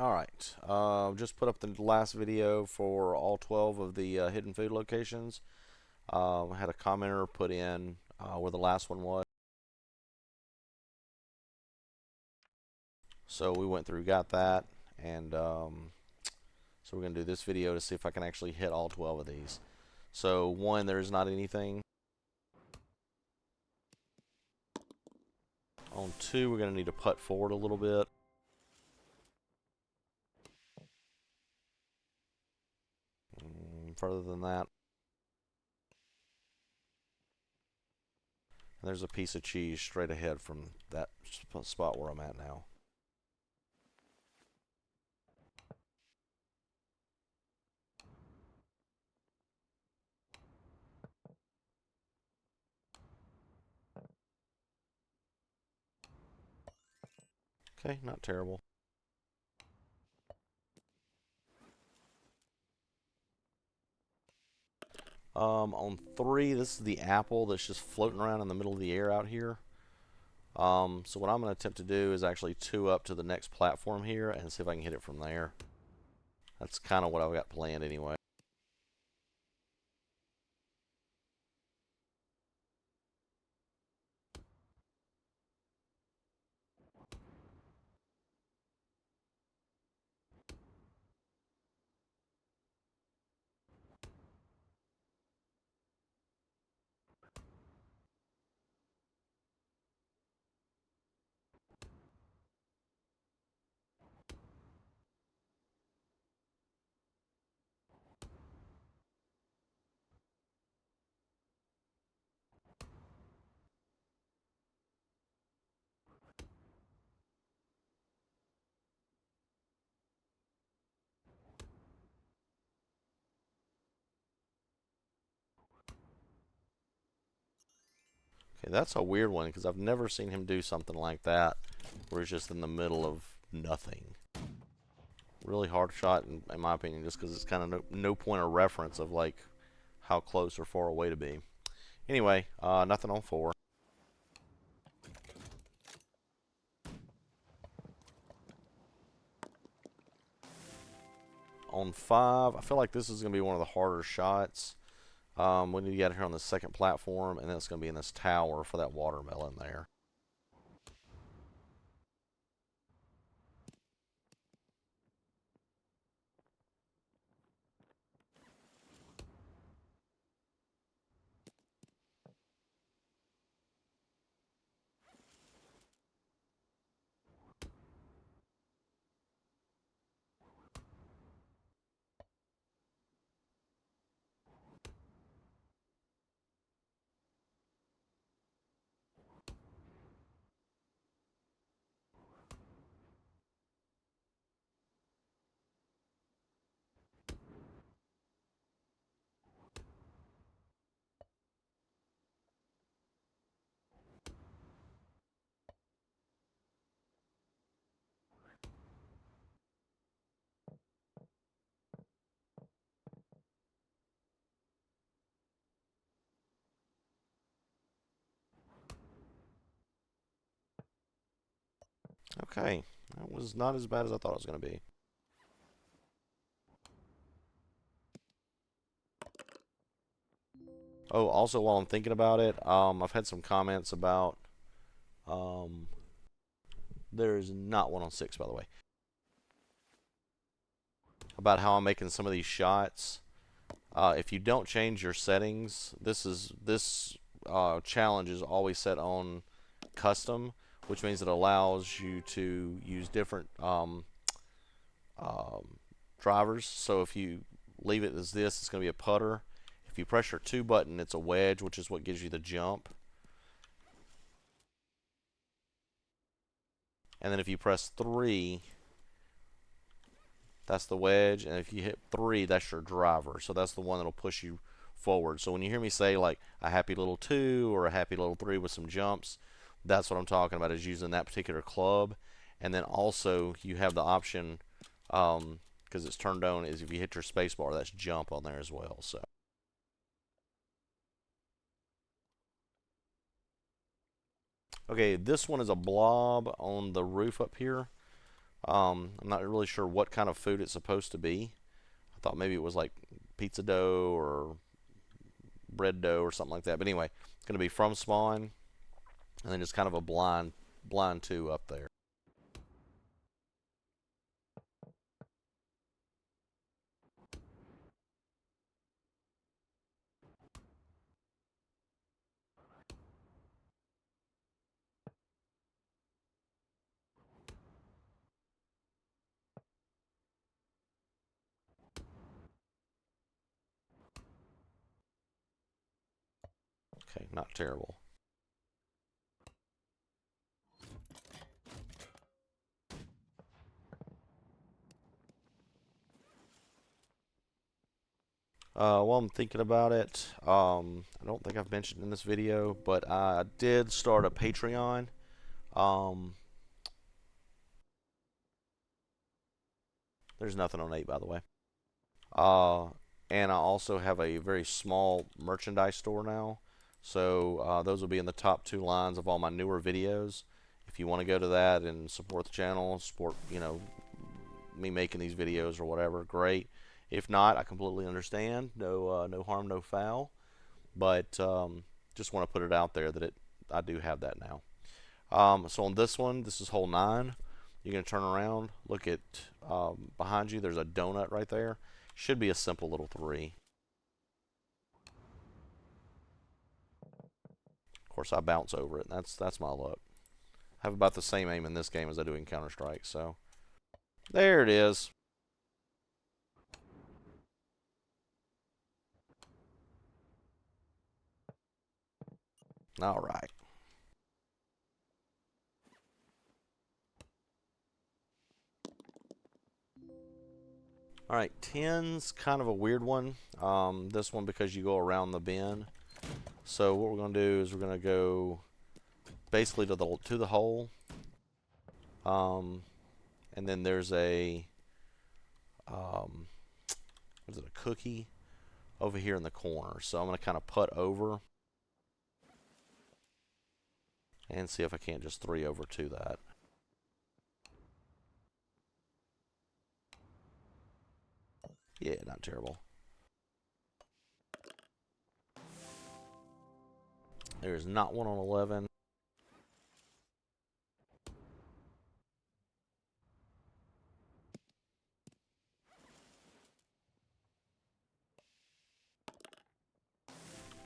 Alright, just put up the last video for all 12 of the hidden food locations. Had a commenter put in where the last one was. So we went through, got that, and so we're going to do this video to see if I can actually hit all 12 of these. So one, there's not anything. On two, we're going to need to putt forward a little bit. Further than that. And there's a piece of cheese straight ahead from that spot where I'm at now. Okay, not terrible. On three, this is the apple that's just floating around in the middle of the air out here. So what I'm going to attempt to do is actually two up to the next platform here and see if I can hit it from there. That's kind of what I've got planned anyway. Okay, that's a weird one because I've never seen him do something like that where he's just in the middle of nothing. Really hard shot in my opinion, just because it's kind of no point of reference of like how close or far away to be. Anyway, nothing on four. On five, I feel like this is going to be one of the harder shots. We need to get here on the second platform, and then it's going to be in this tower for that watermelon there. Okay, that was not as bad as I thought it was going to be. Oh, also while I'm thinking about it, I've had some comments about, um, there's not one on six, by the way, about how I'm making some of these shots. If you don't change your settings, this challenge is always set on custom, which means it allows you to use different drivers. So if you leave it as this, it's going to be a putter. If you press your 2 button, it's a wedge, which is what gives you the jump. And then if you press 3, that's the wedge. And if you hit 3, that's your driver. So that's the one that'll push you forward. So when you hear me say like a happy little 2 or a happy little 3 with some jumps, that's what I'm talking about, is using that particular club. And then also you have the option, because it's turned on, is if you hit your space bar, that's jump on there as well. So okay, this one is a blob on the roof up here. I'm not really sure what kind of food it's supposed to be. I thought maybe it was like pizza dough or bread dough or something like that. But anyway, it's going to be from spawn, and then just kind of a blind 2 up there. Okay, not terrible. While I'm thinking about it, I don't think I've mentioned in this video, but I did start a Patreon. Um, there's nothing on 8, by the way. Uh, and I also have a very small merchandise store now. So those will be in the top 2 lines of all my newer videos. If you want to go to that and support the channel, support, me making these videos or whatever, great. If not, I completely understand. No harm, no foul. But just want to put it out there that I do have that now. So on this one, this is hole 9. You're going to turn around, look at behind you. There's a donut right there. Should be a simple little 3. Of course, I bounce over it. That's my luck. I have about the same aim in this game as I do in Counter-Strike. So there it is. All right. All right, 10's kind of a weird one. This one because you go around the bend. So what we're going to do is we're going to go basically to the hole. And then there's a what is it, a cookie over here in the corner. So I'm going to kind of putt over and see if I can't just 3 over to that. Yeah, not terrible. There's not one on 11.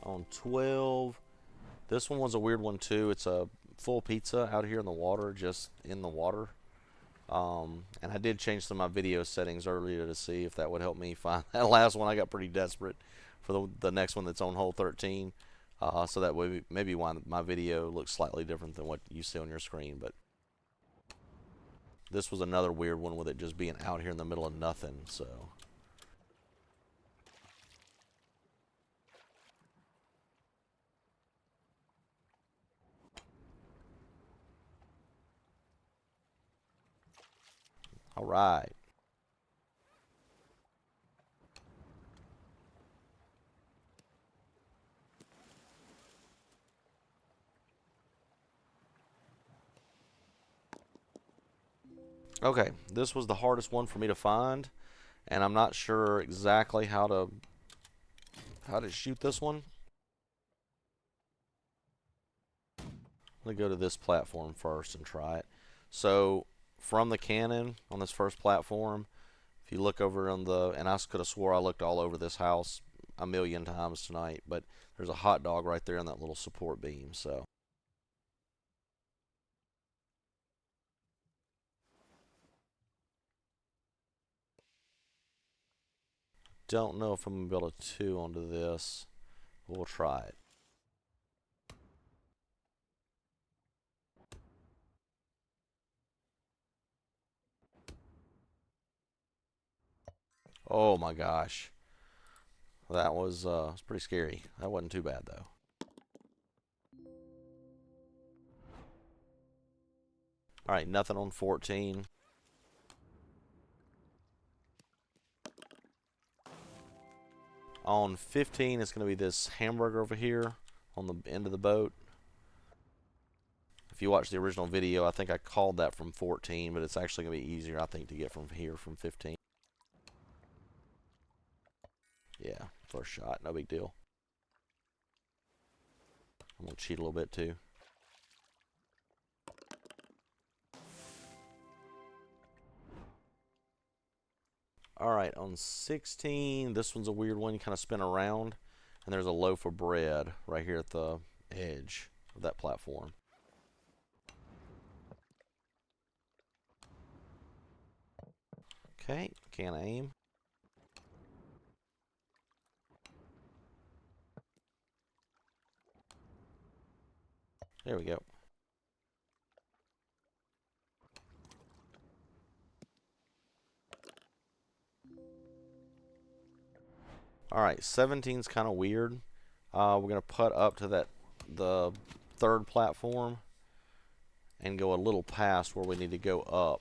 On 12, this one was a weird one too. It's a full pizza out here in the water, just in the water. And I did change some of my video settings earlier to see if that would help me find that last one. I got pretty desperate for the next one that's on hole 13. So that way maybe why my video looks slightly different than what you see on your screen. But this was another weird one with it just being out here in the middle of nothing. So all right. Okay, this was the hardest one for me to find, and I'm not sure exactly how to shoot this one. Let me go to this platform first and try it. So from the cannon on this first platform, if you look over on and I could have swore I looked all over this house a million times tonight, but there's a hot dog right there in that little support beam. So don't know if I'm gonna be able to 2 onto this. We'll try it. Oh my gosh, that was pretty scary. That wasn't too bad though. All right, nothing on 14. On 15, it's going to be this hamburger over here on the end of the boat. If you watch the original video, I think I called that from 14, but it's actually going to be easier, I think, to get from here from 15. Yeah, first shot, no big deal. I'm going to cheat a little bit too. Alright, on 16, this one's a weird one. You kind of spin around, and there's a loaf of bread right here at the edge of that platform. Okay, can't aim. There we go. Alright, 17's kind of weird. We're going to put up to the third platform and go a little past where we need to go up.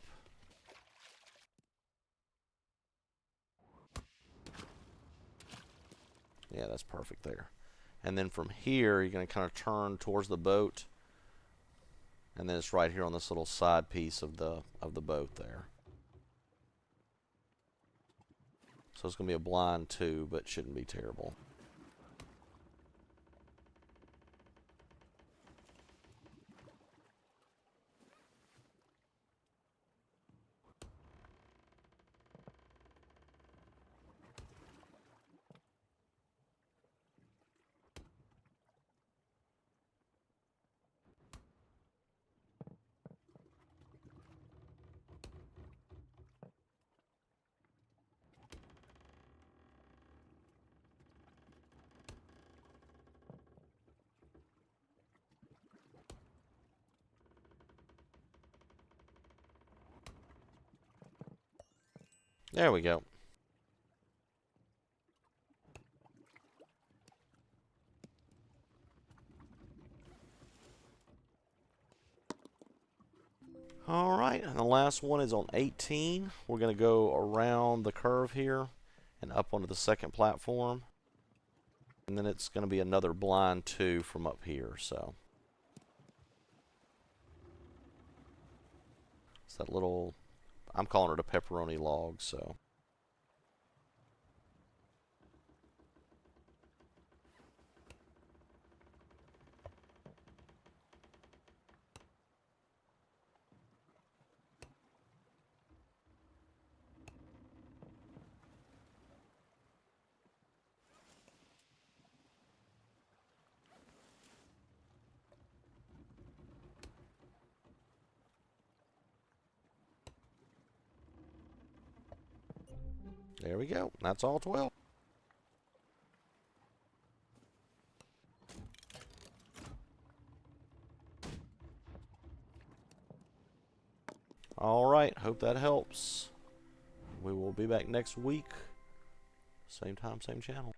Yeah, that's perfect there. And then from here, you're going to kind of turn towards the boat. And then it's right here on this little side piece of the boat there. So it's going to be a blind too, but shouldn't be terrible. There we go. Alright, and the last one is on 18. We're going to go around the curve here and up onto the second platform. And then it's going to be another blind 2 from up here, so. It's that little, I'm calling it a pepperoni log, so. There we go. That's all 12. Alright, hope that helps. We will be back next week. Same time, same channel.